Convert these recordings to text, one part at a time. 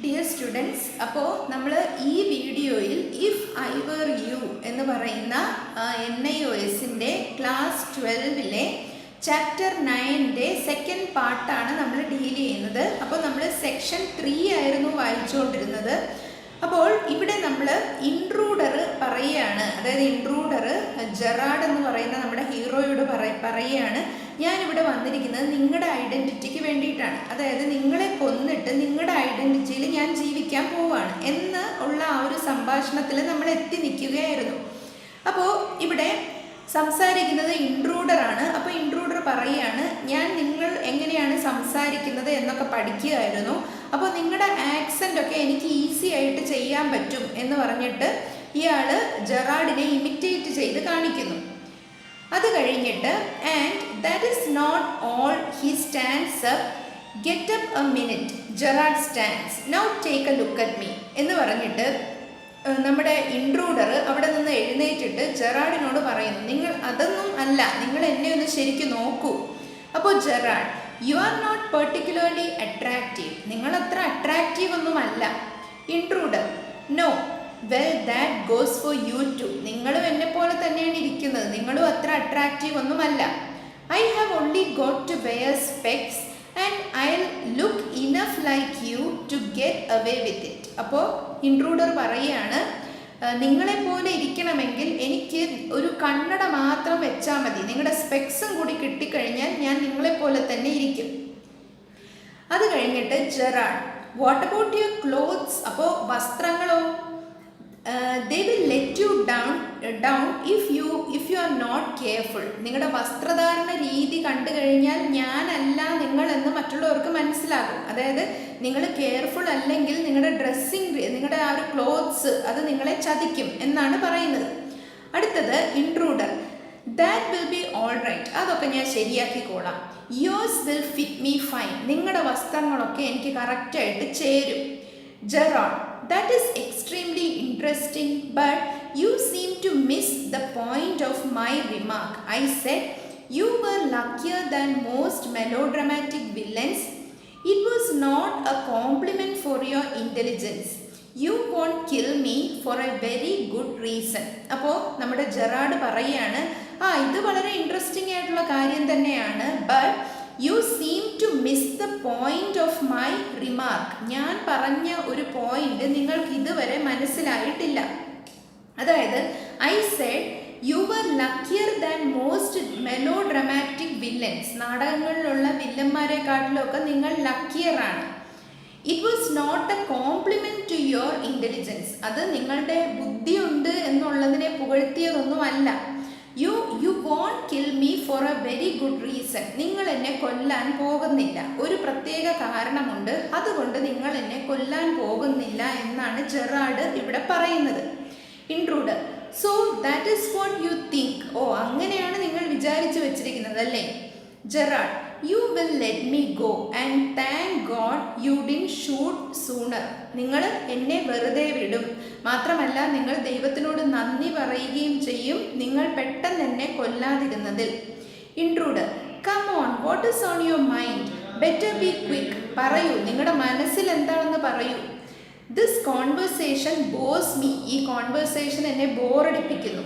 Dear students, അപ്പോൾ നമ്മൾ ഈ വീഡിയോയിൽ ഇഫ് ഐ വർ യു എന്ന് പറയുന്ന NIOSൻ്റെ ക്ലാസ് 12-ലെ ചാപ്റ്റർ 9-ൻ്റെ സെക്കൻഡ് പാർട്ടാണ് നമ്മൾ ഡീൽ ചെയ്യുന്നത്. അപ്പോൾ നമ്മൾ സെക്ഷൻ 3 ആയിരുന്നു വായിച്ചുകൊണ്ടിരുന്നത്. അപ്പോൾ ഇവിടെ നമ്മൾ ഇൻട്രൂഡർ പറയുകയാണ്, അതായത് ഇൻട്രൂഡർ ജെറാഡ് എന്ന് പറയുന്ന നമ്മുടെ ഹീറോയോട് പറയുകയാണ്, ഞാനിവിടെ വന്നിരിക്കുന്നത് നിങ്ങളുടെ ഐഡൻറ്റിറ്റിക്ക് വേണ്ടിയിട്ടാണ്, അതായത് നിങ്ങളെ കൊന്നിട്ട് നിങ്ങളുടെ ഐഡൻറ്റിറ്റിയിൽ ഞാൻ ജീവിക്കാൻ പോവുകയാണ് എന്ന് ഉള്ള ആ ഒരു സംഭാഷണത്തിൽ നമ്മൾ എത്തി നിൽക്കുകയായിരുന്നു. അപ്പോൾ ഇവിടെ സംസാരിക്കുന്നത് ഇൻട്രൂഡറാണ്. അപ്പോൾ ഇൻട്രൂഡർ പറയുകയാണ്, ഞാൻ നിങ്ങൾ എങ്ങനെയാണ് സംസാരിക്കുന്നത് എന്നൊക്കെ പഠിക്കുകയായിരുന്നു. അപ്പോൾ നിങ്ങളുടെ ആക്സെൻ്റ് ഒക്കെ എനിക്ക് ഈസി ആയിട്ട് ചെയ്യാൻ പറ്റും എന്ന് പറഞ്ഞിട്ട് ഇയാൾ ജെറാഡിനെ ഇമിറ്റേറ്റ് ചെയ്ത് കാണിക്കുന്നു. അത് കഴിഞ്ഞിട്ട് and that is not all, he stands up, get up a minute, Gerard stands, now take a look at me എന്ന് പറഞ്ഞിട്ട് നമ്മുടെ ഇൻട്രൂഡർ അവിടെ നിന്ന് എഴുന്നേറ്റിട്ട് ജെറാഡിനോട് പറയുന്നു, നിങ്ങൾ അതൊന്നും അല്ല, നിങ്ങൾ എന്നെ ഒന്ന് ശരിക്കും നോക്കൂ. അപ്പോൾ Gerard, you are not particularly attractive, നിങ്ങൾ അത്ര അട്രാക്റ്റീവ് ഒന്നുമല്ല. Intruder, no, well that goes for you too, നിങ്ങളും എന്നെ പോലെ തന്നെയാണ് ഇരിക്കുന്നത്, നിങ്ങളും അത്ര അട്രാക്റ്റീവ് ഒന്നുമല്ല. I have only got to wear specs and I look enough like you to get away with it. അപ്പോൾ ഇൻട്രൂഡർ പറയുകയാണ്, നിങ്ങളെപ്പോലെ ഇരിക്കണമെങ്കിൽ എനിക്ക് ഒരു കണ്ണട മാത്രം വെച്ചാൽ മതി, നിങ്ങളുടെ സ്പെക്സും കൂടി കിട്ടിക്കഴിഞ്ഞാൽ ഞാൻ നിങ്ങളെപ്പോലെ തന്നെ ഇരിക്കും. അത് കഴിഞ്ഞിട്ട് Gerard, what about your clothes, അപ്പോൾ വസ്ത്രങ്ങളോ? they will let you down if you are not careful. നിങ്ങളുടെ വസ്ത്രധാരണ രീതി കണ്ടു കഴിഞ്ഞാൽ ഞാനല്ല നിങ്ങളെന്ന് മറ്റുള്ളവർക്ക് മനസ്സിലാകും. അതായത് നിങ്ങൾ കെയർഫുൾ അല്ലെങ്കിൽ നിങ്ങളുടെ ഡ്രസ്സിങ്, നിങ്ങളുടെ ആ ഒരു ക്ലോത്ത്സ് അത് നിങ്ങളെ ചതിക്കും എന്നാണ് പറയുന്നത്. അടുത്തത് intruder, that will be all right, അതൊക്കെ ഞാൻ ശരിയാക്കിക്കോളാം. Yours will fit me fine, നിങ്ങളുടെ വസ്ത്രങ്ങളൊക്കെ എനിക്ക് കറക്റ്റായിട്ട് ചേരും. Gerard, that is extremely interesting, but you seem to miss the point of my remark. I said you were luckier than most melodramatic villains. It was not a compliment for your intelligence. You won't kill me for a very good reason. അപ്പോൾ നമ്മുടെ Gerard പറയാണ്, ഇത് വളരെ interesting ആയിട്ടുള്ള കാര്യം തന്നെയാണ്, but you seem to miss the point of my remark, ഞാൻ പറഞ്ഞ ഒരു പോയിന്റ് നിങ്ങൾക്ക് ഇതുവരെ മനസ്സിലായിട്ടില്ല. അതായത് I said you were luckier than most melodramatic villains, നാടകങ്ങളിലുള്ള വില്ലന്മാരെക്കാട്ടിലൊക്കെ നിങ്ങൾ ലക്കിയറാണ്. It was not a compliment to your intelligence, അത് നിങ്ങളുടെ ബുദ്ധിയുണ്ട് എന്നുള്ളതിനെ പുകഴ്ത്തിയതൊന്നുമല്ല. You won't kill me for a very good reason, നിങ്ങൾ എന്നെ കൊല്ലാൻ പോകുന്നില്ല, ഒരു പ്രത്യേക കാരണമുണ്ട്, അതുകൊണ്ട് നിങ്ങൾ എന്നെ കൊല്ലാൻ പോകുന്നില്ല എന്നാണ് ജെറാഡ് ഇവിടെ പറയുന്നത്. Intruder, so that is what you think, അങ്ങനെയാണ് നിങ്ങൾ വിചാരിച്ചു വെച്ചിരിക്കുന്നത് അല്ലേ? Gerard, you will let me go and thank God you didn't shoot sooner, നിങ്ങൾ എന്നെ വെറുതെ വിടും, മാത്രമല്ല നിങ്ങൾ ദൈവത്തിനോട് നന്ദി പറയുകയും ചെയ്യും നിങ്ങൾ പെട്ടെന്ന് എന്നെ കൊല്ലാതിരുന്നതിൽ. Intruder, come on, what is on your mind, better be quick, പറയൂ, നിങ്ങളുടെ മനസ്സിൽ എന്താണെന്ന് പറയൂ. ദിസ് കോൺവെർസേഷൻ ബോസ് മീ, ഈ കോൺവെർസേഷൻ എന്നെ ബോറടിപ്പിക്കുന്നു.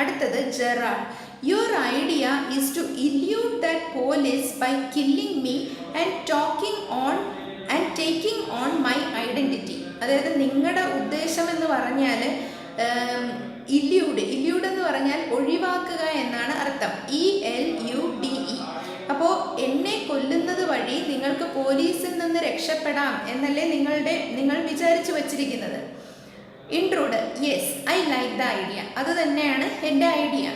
അടുത്തത് Gerard, your idea is to elude that police by killing me and taking on my identity. അതായത് നിങ്ങളുടെ ഉദ്ദേശം എന്ന് പറഞ്ഞാൽ ഇല്യൂഡ് എന്ന് പറഞ്ഞാൽ ഒഴിവാക്കുക എന്നാണ് അർത്ഥം, ELUDE. അപ്പോൾ എന്നെ കൊല്ലുന്നത് വഴി നിങ്ങൾക്ക് പോലീസിൽ നിന്ന് രക്ഷപ്പെടാം എന്നല്ലേ നിങ്ങൾ വിചാരിച്ചു വച്ചിരിക്കുന്നത്. Intruder, yes, I like the idea, അത് തന്നെയാണ് എൻ്റെ idea.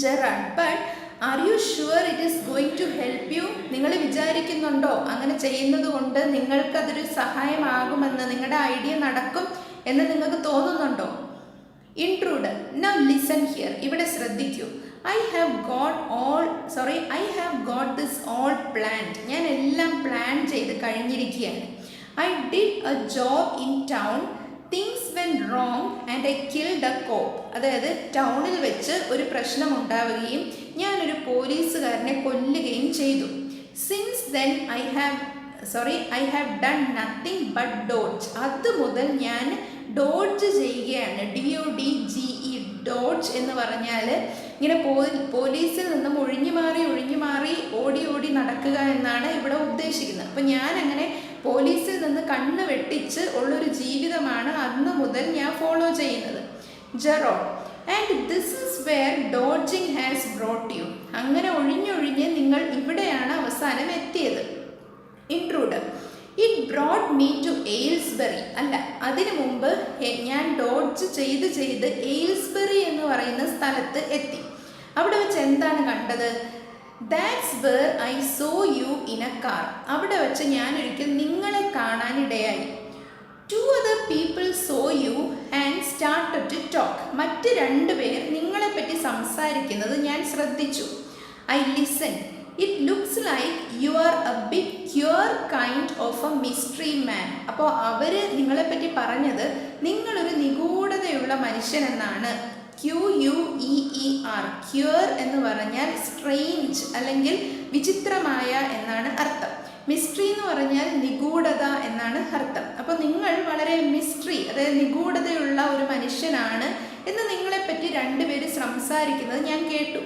Gerard, but are you sure it is going to help you, നിങ്ങൾ വിചാരിക്കുന്നുണ്ടോ അങ്ങനെ ചെയ്യുന്നത് കൊണ്ട് നിങ്ങൾക്കതൊരു സഹായമാകുമെന്ന്, നിങ്ങളുടെ ഐഡിയ നടക്കും എന്ന് നിങ്ങൾക്ക് തോന്നുന്നുണ്ടോ? ഇൻട്രൂഡർ, നൗ ലിസൺ ഹിയർ, ഇവിടെ ശ്രദ്ധിക്കൂ. I have got this all planned, ഞാൻ എല്ലാം പ്ലാൻ ചെയ്ത് കഴിഞ്ഞിരിക്കുകയാണ്. I did a job in town, things went wrong and I killed a cop, അതായത് ടൗണിൽ വെച്ച് ഒരു പ്രശ്നം ഉണ്ടാവുകയും ഞാനൊരു പോലീസുകാരനെ കൊല്ലുകയും ചെയ്തു. Since then I have I have done nothing but dodge. അത് മുതൽ ഞാൻ ഡോഡ്ജ് ചെയ്യുകയാണ്. DODGE, ഡോഡ്ജ് എന്ന് പറഞ്ഞാൽ ഇങ്ങനെ പോലീസിൽ നിന്നും ഒഴിഞ്ഞു മാറി ഓടി നടക്കുക എന്നാണ് ഇവിടെ ഉദ്ദേശിക്കുന്നത്. അപ്പം ഞാൻ അങ്ങനെ പോലീസിൽ നിന്ന് കണ്ണ് വെട്ടിച്ച് ഉള്ളൊരു ജീവിതമാണ് അന്ന് മുതൽ ഞാൻ ഫോളോ ചെയ്യുന്നത്. Gerard, and this is where dodging has brought you. അങ്ങനെ ഒഴിഞ്ഞൊഴിഞ്ഞ് നിങ്ങൾ ഇവിടെയാണ് അവസാനം എത്തിയത്. Intruder, it brought me to Aylesbury. അല്ല, അതിനു മുമ്പ് ഞാൻ ഡോഡ്ജ് ചെയ്ത് എയിൽസ്ബറി എന്ന് പറയുന്ന സ്ഥലത്ത് എത്തി. അവിടെ വെച്ച് എന്താണ് കണ്ടത്? That's where I saw you in a car. അവിടെ വെച്ച് ഞാൻ ഒരിക്കൽ നിങ്ങളെ കാണാനിടയായി. 2 other people saw you and started to talk. മറ്റ് 2 പേർ നിങ്ങളെപ്പറ്റി സംസാരിക്കുന്നത് ഞാൻ ശ്രദ്ധിച്ചു. I listened. It looks like you are a bit queer kind of a mystery man. അപ്പോൾ അവർ നിങ്ങളെപ്പറ്റി പറഞ്ഞത് നിങ്ങളൊരു നിഗൂഢതയുള്ള മനുഷ്യനെന്നാണ്. QUEER, ക്യൂർ എന്ന് പറഞ്ഞാൽ സ്ട്രേഞ്ച് അല്ലെങ്കിൽ വിചിത്രമായ എന്നാണ് അർത്ഥം. മിസ്റ്ററി എന്ന് പറഞ്ഞാൽ നിഗൂഢത എന്നാണ് അർത്ഥം. അപ്പോൾ നിങ്ങൾ വളരെ മിസ്റ്ററി, അതായത് നിഗൂഢതയുള്ള ഒരു മനുഷ്യനാണ് എന്ന് നിങ്ങളെപ്പറ്റി 2 പേര് സംസാരിക്കുന്നത് ഞാൻ കേട്ടു.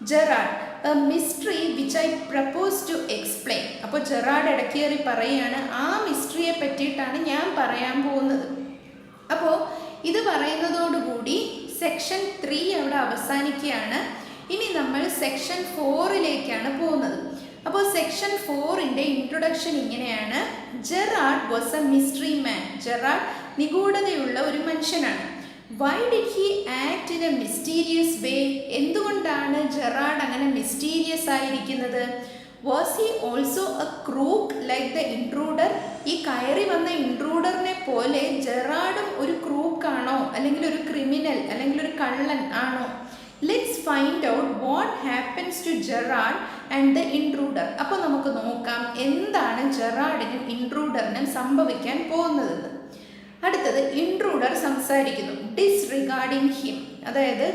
Gerard, a mystery which I propose to explain. അപ്പോൾ ജെറാഡ് ഇടയ്ക്കേറി പറയുകയാണ്, ആ മിസ്റ്ററിയെ പറ്റിയിട്ടാണ് ഞാൻ പറയാൻ പോകുന്നത്. അപ്പോൾ ഇത് പറയുന്നതോടുകൂടി സെക്ഷൻ 3 അവിടെ അവസാനിക്കുകയാണ്. ഇനി നമ്മൾ സെക്ഷൻ 4ലേക്കാണ് പോകുന്നത്. അപ്പോൾ സെക്ഷൻ 4ൻ്റെ ഇൻട്രൊഡക്ഷൻ ഇങ്ങനെയാണ്. Gerard was a mystery man. Gerard നിഗൂഢതയുള്ള ഒരു മനുഷ്യനാണ്. Why did he act in a mysterious way? എന്തുകൊണ്ടാണ് ജെറാഡ് അങ്ങനെ മിസ്റ്റീരിയസ് ആയിരിക്കുന്നത്? Was he also a crook like the intruder? ഈ കയറി വന്ന ഇൻട്രൂഡറിനെ പോലെ ജെറാഡും ഒരു ക്രൂക്കാണോ, അല്ലെങ്കിൽ ഒരു ക്രിമിനൽ, അല്ലെങ്കിൽ ഒരു കള്ളൻ ആണോ? Let's find out what happens to Gerard and the intruder. അപ്പോൾ നമുക്ക് നോക്കാം എന്താണ് ജെറാഡിനും ഇൻട്രൂഡറിനും സംഭവിക്കാൻ പോകുന്നതെന്ന്. അടുത്തത്, ഇൻട്രൂഡർ സംസാരിക്കുന്നു. ഡിസ്റിഗാർഡിങ് ഹിം, അതായത്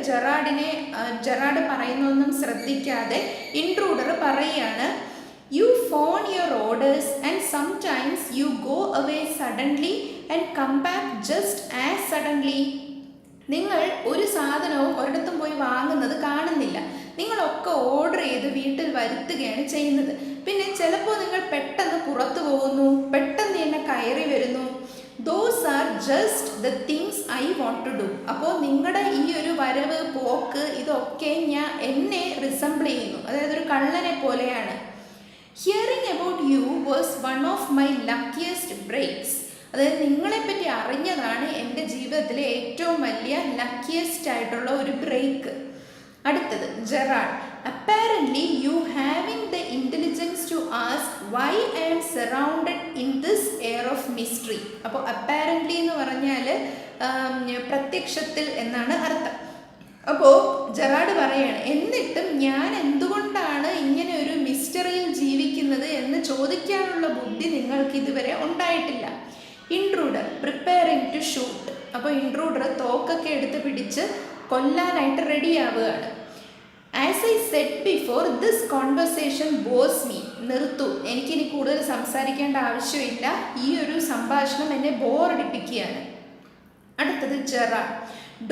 ജെറാഡ് പറയുന്നൊന്നും ശ്രദ്ധിക്കാതെ ഇൻട്രൂഡർ പറയുകയാണ്, you phone your orders and sometimes you go away suddenly and come back just as suddenly. നിങ്ങൾ ഒരു സാധനവും ഒരിടത്തും പോയി വാങ്ങുന്നത് കാണുന്നില്ല. നിങ്ങളൊക്കെ ഓർഡർ ചെയ്ത് വീട്ടിൽ വരുത്തുകയാണ് ചെയ്യുന്നത്. പിന്നെ ചിലപ്പോൾ നിങ്ങൾ പെട്ടെന്ന് പുറത്തു പോകുന്നു, പെട്ടെന്ന് തന്നെ കയറി വരുന്നു. Those are just the things I want to do. അപ്പോൾ നിങ്ങളുടെ ഈ ഒരു വരവ് പോക്ക് ഇതൊക്കെ എന്നെ റിസംബിൾ ചെയ്യുന്നു, അതായത് ഒരു കള്ളനെ പോലെയാണ്. Hearing about you was one of my luckiest breaks. അതായത് നിങ്ങളെപ്പറ്റി അറിഞ്ഞതാണ് എൻ്റെ ജീവിതത്തിലെ ഏറ്റവും വലിയ ലക്കിയസ്റ്റ് ആയിട്ടുള്ള ഒരു ബ്രേക്ക്. അടുത്തത്, Gerard, apparently you having the intelligence to ask why I am surrounded in this air of mystery. അപ്പോൾ apparently എന്ന് പറഞ്ഞാൽ പ്രത്യക്ഷത്തിൽ എന്നാണ് അർത്ഥം. അപ്പോൾ ജെറാഡ് പറയാണ്, എന്നിട്ടും ഞാൻ എന്തുകൊണ്ടാണ് ഇങ്ങനെ ഒരു മിസ്റ്ററിയിൽ ജീവിക്കുന്നത് എന്ന് ചോദിക്കാനുള്ള ബുദ്ധി നിങ്ങൾക്ക് ഇതുവരെ ഉണ്ടായിട്ടില്ല. Intruder preparing to shoot. അപ്പോൾ ഇൻട്രൂഡർ തോക്കൊക്കെ എടുത്ത് പിടിച്ച് കൊല്ലാനായിട്ട് റെഡിയാവുകയാണ്. As I said before, this conversation bores me. നിർത്തൂ, എനിക്കിനി കൂടുതൽ സംസാരിക്കേണ്ട ആവശ്യമില്ല. ഈ ഒരു സംഭാഷണം എന്നെ ബോറടിപ്പിക്കുകയാണ്. അടുത്തത്, Gerard,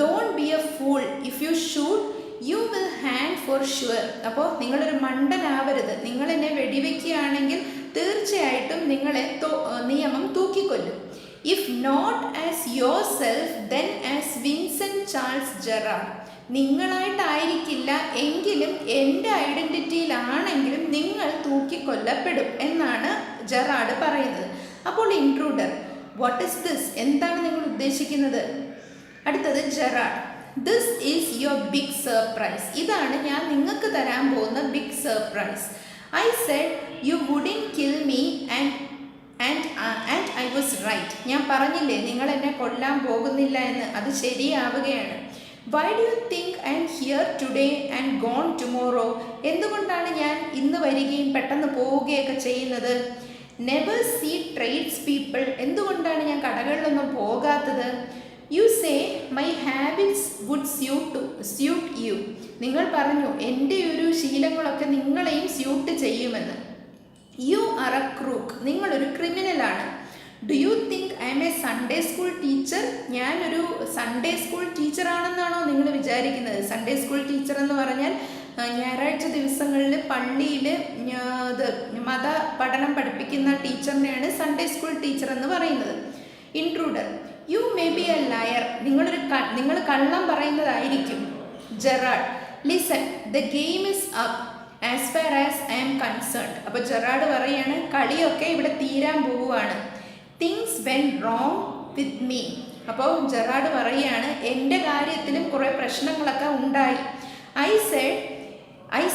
don't be a fool. If you shoot you will hang for sure. അപ്പോൾ നിങ്ങളൊരു മണ്ടനാവരുത്. നിങ്ങൾ എന്നെ വെടിവെക്കുകയാണെങ്കിൽ തീർച്ചയായിട്ടും നിങ്ങളെ നിയമം തൂക്കിക്കൊല്ലും. If not as yourself then as Vincent Charles Gerard. നിങ്ങളായിട്ടായിരിക്കില്ല, എങ്കിലും എൻ്റെ ഐഡൻറ്റിറ്റിയിലാണെങ്കിലും നിങ്ങൾ തൂക്കിക്കൊല്ലപ്പെടും എന്നാണ് ജെറാഡ് പറയുന്നത്. അപ്പോൾ ഇൻട്രൂഡർ, വാട്ട് ഈസ് ദിസ്? എന്താണ് നിങ്ങൾ ഉദ്ദേശിക്കുന്നത്? അടുത്തത്, Gerard, this is your big surprise. ഇതാണ് ഞാൻ നിങ്ങൾക്ക് തരാൻ പോകുന്ന big surprise. I said you wouldn't kill me and I was right. ഞാൻ പറഞ്ഞില്ലേ നിങ്ങൾ എന്നെ കൊല്ലാൻ പോകുന്നില്ല എന്ന്, അത് ശരിയാവുകയാണ്. Why do you think I am here today and gone tomorrow? എന്തുകൊണ്ടാണ് ഞാൻ ഇന്ന് വരികയും പെട്ടെന്ന് പോവുകയൊക്കെ ചെയ്യുന്നത്? Never see trades people. എന്തുകൊണ്ടാണ് ഞാൻ കടകളിലൊന്നും പോകാത്തത്? You say my habits would suit you. നിങ്ങൾ പറഞ്ഞു എൻ്റെ ഒരു ശീലങ്ങളൊക്കെ നിങ്ങളെയും സ്യൂട്ട് ചെയ്യുമെന്ന്. യു ആർ എ ക്രൂക്ക്, നിങ്ങളൊരു ക്രിമിനലാണ്. Do you think I am a Sunday school teacher, ഞാനൊരു സൺഡേ സ്കൂൾ ടീച്ചറാണെന്നാണോ നിങ്ങൾ വിചാരിക്കുന്നത്? സൺഡേ സ്കൂൾ ടീച്ചർ എന്ന് പറഞ്ഞാൽ ഞായറാഴ്ച ദിവസങ്ങളിൽ പള്ളിയിൽ ഇത് മത പഠനം പഠിപ്പിക്കുന്ന ടീച്ചറിനെയാണ് സൺഡേ സ്കൂൾ ടീച്ചർ എന്ന് പറയുന്നത്. Intruder, you may be a liar, നിങ്ങൾ കള്ളം പറയുന്നതായിരിക്കും. Gerard, listen, the game is up as far as I am concerned. അപ്പോൾ ജെറാഡ് പറയാണ് കളിയൊക്കെ ഇവിടെ തീരാൻ പോവുകയാണ്. Things went wrong with me. അപ്പോൾ ജെറാഡ് പറയുകയാണ് എൻ്റെ കാര്യത്തിലും കുറേ പ്രശ്നങ്ങളൊക്കെ ഉണ്ടായി. I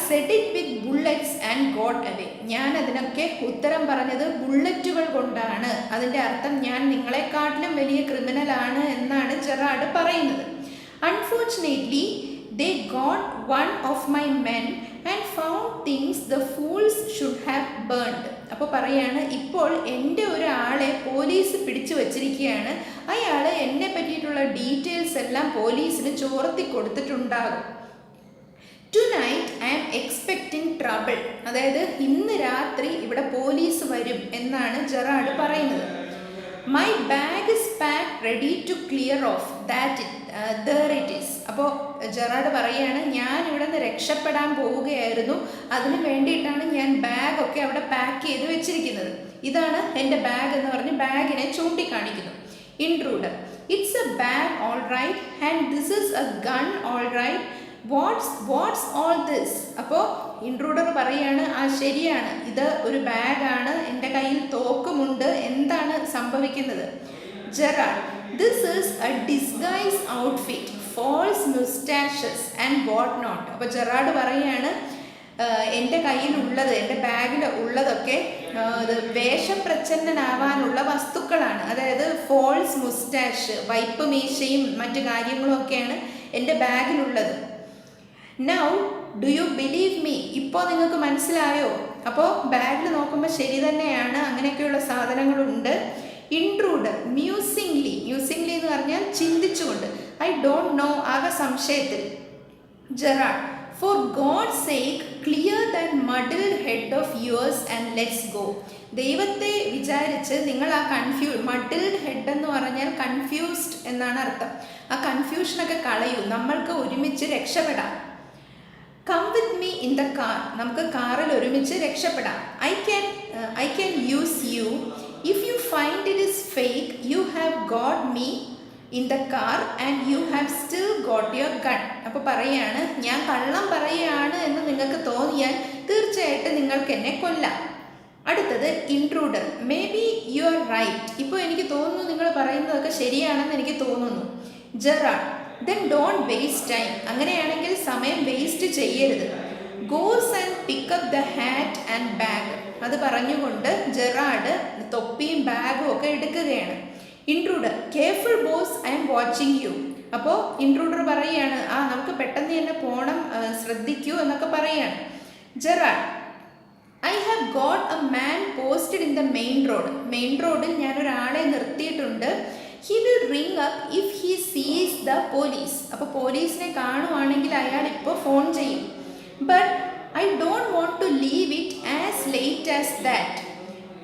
said it with bullets and got away. ഞാൻ അതിനൊക്കെ ഉത്തരം പറഞ്ഞത് ബുള്ളറ്റുകൾ കൊണ്ടാണ്. അതിൻ്റെ അർത്ഥം ഞാൻ നിങ്ങളെക്കാട്ടിലും വലിയ ക്രിമിനലാണ് എന്നാണ് ജെറാഡ് പറയുന്നത്. Unfortunately they got one of my men and found things the fools should have burned. അപ്പോൾ പറയാണ് ഇപ്പോൾ എൻ്റെ ഒരാളെ പോലീസ് പിടിച്ചു വച്ചിരിക്കുകയാണ്. അയാൾ എന്നെ പറ്റിയിട്ടുള്ള ഡീറ്റെയിൽസ് എല്ലാം പോലീസിന് ചോർത്തി കൊടുത്തിട്ടുണ്ടാകും. Tonight I am expecting trouble, അതായത് ഇന്ന് രാത്രി ഇവിടെ പോലീസ് വരും എന്നാണ് ജെറാഡ് പറയുന്നത്. My bag is pack ready to clear off that there it is. അപ്പോൾ ജെറാഡ് പറയുകയാണ് ഞാൻ ഇവിടെ നിന്ന് രക്ഷപ്പെടാൻ പോവുകയായിരുന്നു, അതിന് വേണ്ടിയിട്ടാണ് ഞാൻ ബാഗൊക്കെ അവിടെ പാക്ക് ചെയ്ത് വെച്ചിരിക്കുന്നത്. ഇതാണ് എൻ്റെ ബാഗ് എന്ന് പറഞ്ഞ് ബാഗിനെ ചൂണ്ടിക്കാണിക്കുന്നു. Intruder, it's a bag all right and this is a gun all right, what's all this. അപ്പോൾ ഇൻട്രൂഡർ പറയാണ് ആ ശരിയാണ്, ഇത് ഒരു ബാഗാണ്, എൻ്റെ കയ്യിൽ തോക്കുമുണ്ട്, എന്താണ് സംഭവിക്കുന്നത്? Gerard, this is a disguise outfit, false moustaches and what not. അപ്പോൾ ജെറാഡ് പറയാണ് എൻ്റെ കയ്യിലുള്ളത്, എൻ്റെ ബാഗിൽ ഉള്ളതൊക്കെ വേഷപ്രച്ഛന്നനാവാനുള്ള വസ്തുക്കളാണ്. അതായത് ഫോൾസ് മുസ്റ്റാഷ്, വൈപ്പ് മീശയും മറ്റു കാര്യങ്ങളും ഒക്കെയാണ് എൻ്റെ ബാഗിലുള്ളത്. Now do you believe me, ഇപ്പോൾ നിങ്ങൾക്ക് മനസ്സിലായോ? അപ്പോൾ ബാഗിൽ നോക്കുമ്പോൾ ശരി തന്നെയാണ്, അങ്ങനെയൊക്കെയുള്ള സാധനങ്ങളുണ്ട്. ഇൻട്രൂഡർ, മ്യൂസിംഗ്ലി എന്ന് പറഞ്ഞാൽ ചിന്തിച്ചുകൊണ്ട്, ഐ ഡോണ്ട് നോ, ആകെ സംശയത്തിൽ. Gerard, for God's sake clear that muddled head of yours and let's go. ദൈവത്തെ വിചാരിച്ച് നിങ്ങൾ ആ മഡിൽഡ് ഹെഡ് എന്ന് പറഞ്ഞാൽ കൺഫ്യൂസ്ഡ് എന്നാണ് അർത്ഥം. ആ കൺഫ്യൂഷനൊക്കെ കളയൂ, നമ്മൾക്ക് ഒരുമിച്ച് രക്ഷപ്പെടാം. Come with me in the car, നമുക്ക് കാറിൽ ഒരുമിച്ച് രക്ഷപ്പെടാം. I can use you. If you find it is fake you have got me in the car and you have still got your gun. അപ്പോൾ പറയാണ് ഞാൻ കള്ളം പറയുകയാണ് എന്ന് നിങ്ങൾക്ക് തോന്നിയാൽ തീർച്ചയായിട്ടും നിങ്ങൾക്ക് എന്നെ കൊല്ലാം. അടുത്തത് intruder, maybe you are right, ഇപ്പോൾ എനിക്ക് തോന്നുന്നു നിങ്ങൾ പറയുന്നതൊക്കെ ശരിയാണെന്ന് എനിക്ക് തോന്നുന്നു. Gerard, then don't waste time, അങ്ങനെയാണെങ്കിൽ സമയം വേസ്റ്റ് ചെയ്യരുത്. goes and pick up the hat and bag. അത് പറഞ്ഞുകൊണ്ട് ജെറാഡ് തൊപ്പിയും ബാഗും ഒക്കെ എടുക്കുകയാണ്. Intruder, careful boss, I am watching you. അപ്പോൾ ഇൻട്രൂഡർ പറയുകയാണ് നമുക്ക് പെട്ടെന്ന് തന്നെ പോകണം, ശ്രദ്ധിക്കൂ എന്നൊക്കെ പറയുകയാണ്. Gerard, I have got a man posted in the main road. Main റോഡിൽ ഞാനൊരാളെ നിർത്തിയിട്ടുണ്ട്. He will ring up if he sees the police. അപ്പോൾ പോലീസിനെ കാണുവാണെങ്കിൽ അയാൾ ഇപ്പോൾ ഫോൺ ചെയ്യും. But I don't want to leave it as late as that.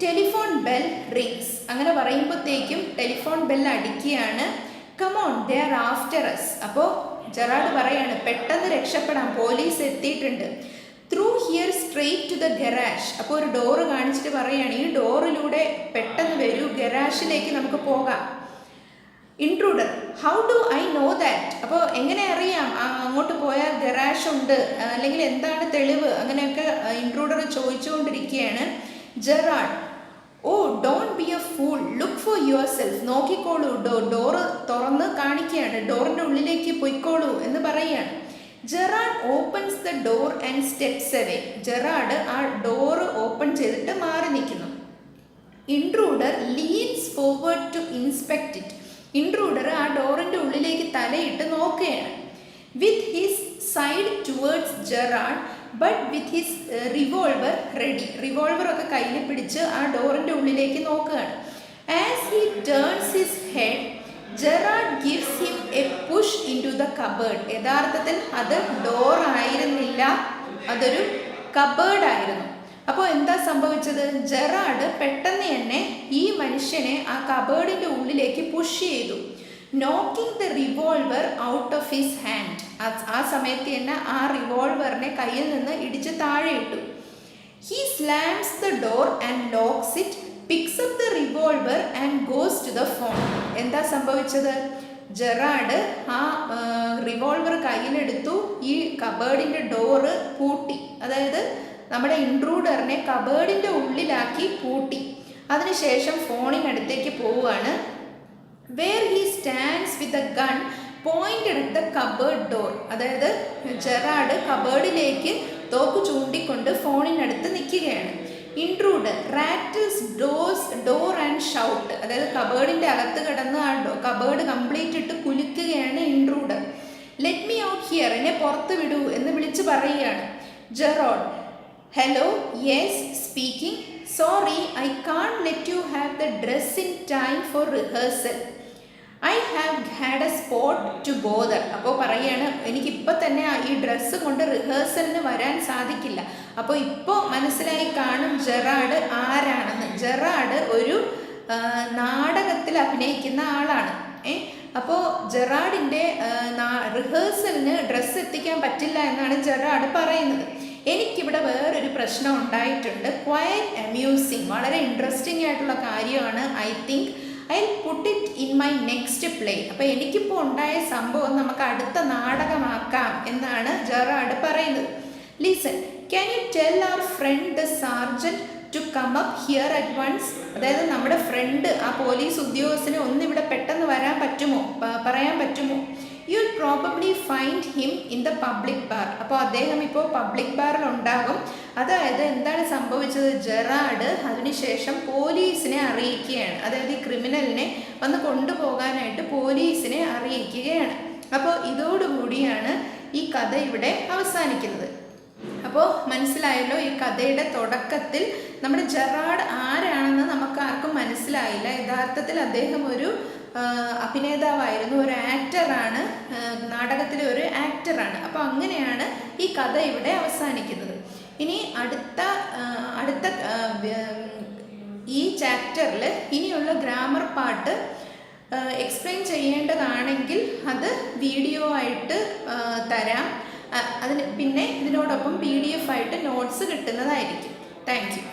Telephone bell rings. അങ്ങനെ പറയുമ്പോഴത്തേക്കും ടെലിഫോൺ ബെൽ അടിക്കുകയാണ്. Come on, they are after us. അപ്പോൾ ജെറാഡ് പറയാണ് പെട്ടെന്ന് രക്ഷപ്പെടാം, പോലീസ് എത്തിയിട്ടുണ്ട്. Through here straight to the garage. അപ്പോൾ ഒരു ഡോറ് കാണിച്ചിട്ട് പറയുകയാണ് ഈ ഡോറിലൂടെ പെട്ടെന്ന് വരൂ, ഗരാഷിലേക്ക് നമുക്ക് പോകാം. Intruder, how do I know that. അപ്പോൾ എങ്ങനെ അറിയാം അങ്ങോട്ട് പോയാൽ ഗരാഷ് ഉണ്ട്, അല്ലെങ്കിൽ എന്താണ് തെളിവ്, അങ്ങനെയൊക്കെ ഇൻട്രൂഡർ ചോദിച്ചുകൊണ്ടിരിക്കുകയാണ്. Gerard, oh don't be a fool, look for yourself. നോക്കിക്കോളൂ, ഡോറ് തുറന്ന് കാണിക്കുകയാണ്, ഡോറിൻ്റെ ഉള്ളിലേക്ക് പൊയ്ക്കോളൂ എന്ന് പറയുകയാണ്. Gerard opens the door and steps away. Gerard ആ ഡോറ് ഓപ്പൺ ചെയ്തിട്ട് മാറി നിൽക്കുന്നു. Intruder leans forward to inspect it. Intruder ആ ഡോറിൻ്റെ ഉള്ളിലേക്ക് തലയിട്ട് നോക്കുകയാണ്. With his side towards Gerard but with his revolver ready. റിവോൾവറൊക്കെ കയ്യിൽ പിടിച്ച് ആ ഡോറിൻ്റെ ഉള്ളിലേക്ക് നോക്കുകയാണ്. As he turns his head Gerard gives him a push into the cupboard. യഥാർത്ഥത്തിൽ അത് ഡോർ ആയിരുന്നില്ല, അതൊരു കബേർഡ് ആയിരുന്നു. അപ്പോൾ എന്താ സംഭവിച്ചത്? ജെറാഡ് പെട്ടെന്ന് തന്നെ ഈ മനുഷ്യനെ ആ കബേർഡിൻ്റെ ഉള്ളിലേക്ക് പുഷ് ചെയ്തു, knocking the revolver out of his hand. ആ സമയത്ത് തന്നെ ആ റിവോൾവറിനെ കയ്യിൽ നിന്ന് ഇടിച്ച് താഴെ ഇട്ടു. He slams the door and locks it, picks up the revolver and goes to the phone. എന്താ സംഭവിച്ചത്? ജെറാഡ് ആ റിവോൾവർ കയ്യിലെടുത്തു, ഈ കബേർഡിൻ്റെ ഡോറ് പൂട്ടി, അതായത് നമ്മുടെ ഇൻട്രൂഡറിനെ കബേർഡിൻ്റെ ഉള്ളിലാക്കി പൂട്ടി. അതിനുശേഷം ഫോണിനടുത്തേക്ക് പോവുകയാണ്. Where he stands with a gun pointed at the cupboard door. അതായത് ജെറാഡ് കബേർഡിലേക്ക് തോക്ക് ചൂണ്ടിക്കൊണ്ട് ഫോണിനടുത്ത് നിൽക്കുകയാണ്. Intruder rattles door and shout. അതായത് കബേർഡിൻ്റെ അകത്ത് കിടന്ന് ആ കബേർഡ് കംപ്ലീറ്റ് ഇട്ട് കുലുക്കുകയാണ് intruder. Let me out here, എന്നെ പുറത്ത് വിടൂ എന്ന് വിളിച്ച് പറയുകയാണ്. Gerard, hello, yes speaking, sorry I can't let you have the dress in time for rehearsal, I have had a spot to bother. അപ്പോൾ പറയുകയാണ്, എനിക്കിപ്പോൾ തന്നെ ഈ ഡ്രസ്സ് കൊണ്ട് റിഹേഴ്സലിന് വരാൻ സാധിക്കില്ല. അപ്പോൾ ഇപ്പോൾ മനസ്സിലായി കാണും ജെറാഡ് ആരാണെന്ന്. ജെറാഡ് ഒരു നാടകത്തിൽ അഭിനയിക്കുന്ന ആളാണ്. അപ്പോൾ ജെറാഡിൻ്റെ റിഹേഴ്സലിന് ഡ്രസ്സ് എത്തിക്കാൻ പറ്റില്ല എന്നാണ് ജെറാഡ് പറയുന്നത്. എനിക്കിവിടെ വേറൊരു പ്രശ്നം ഉണ്ടായിട്ടുണ്ട്, ക്വയറ്റ് അമ്യൂസിങ്, വളരെ ഇൻട്രസ്റ്റിംഗ് ആയിട്ടുള്ള കാര്യമാണ്. I think I put it in my next play. അപ്പോൾ എനിക്കിപ്പോൾ ഉണ്ടായ സംഭവം നമുക്ക് അടുത്ത നാടകമാക്കാം എന്നാണ് ജെറാഡ് പറയുന്നത്. Listen, can you tell our friend the sergeant to come up here at once. അതായത് നമ്മുടെ ഫ്രണ്ട് ആ പോലീസ് ഉദ്യോഗസ്ഥന് ഒന്നിവിടെ പെട്ടെന്ന് വരാൻ പറ്റുമോ, പറയാൻ പറ്റുമോ? You will probably find him in the public bar. അപ്പോൾ അദ്ദേഹം ഇപ്പോൾ പബ്ലിക് ബാറിൽ ഉണ്ടാകും. അതായത് എന്താണ് സംഭവിച്ചത്? ജെറാഡ് അതിനുശേഷം പോലീസിനെ അറിയിക്കുകയാണ്. അതായത് ഈ ക്രിമിനലിനെ വന്ന് കൊണ്ടുപോകാനായിട്ട് പോലീസിനെ അറിയിക്കുകയാണ്. അപ്പോൾ ഇതോടുകൂടിയാണ് ഈ കഥ ഇവിടെ അവസാനിക്കുന്നത്. അപ്പോൾ മനസ്സിലായല്ലോ, ഈ കഥയുടെ തുടക്കത്തിൽ നമ്മുടെ ജെറാഡ് ആരാണെന്ന് നമുക്ക് ആർക്കും മനസ്സിലായില്ല. യഥാർത്ഥത്തിൽ അദ്ദേഹം ഒരു അഭിനേതാവായിരുന്നു, ഒരു ആക്ടറാണ്, നാടകത്തിലെ ഒരു ആക്ടറാണ്. അപ്പോൾ അങ്ങനെയാണ് ഈ കഥ ഇവിടെ അവസാനിക്കുന്നത്. ഇനി അടുത്ത ഈ ചാപ്റ്ററിൽ ഇനിയുള്ള ഗ്രാമർ പാർട്ട് എക്സ്പ്ലെയിൻ ചെയ്യേണ്ടതാണെങ്കിൽ അത് വീഡിയോ ആയിട്ട് തരാം. പിന്നെ ഇതിനോടൊപ്പം PDF ആയിട്ട് നോട്ട്സ് കിട്ടുന്നതായിരിക്കും. Thank you.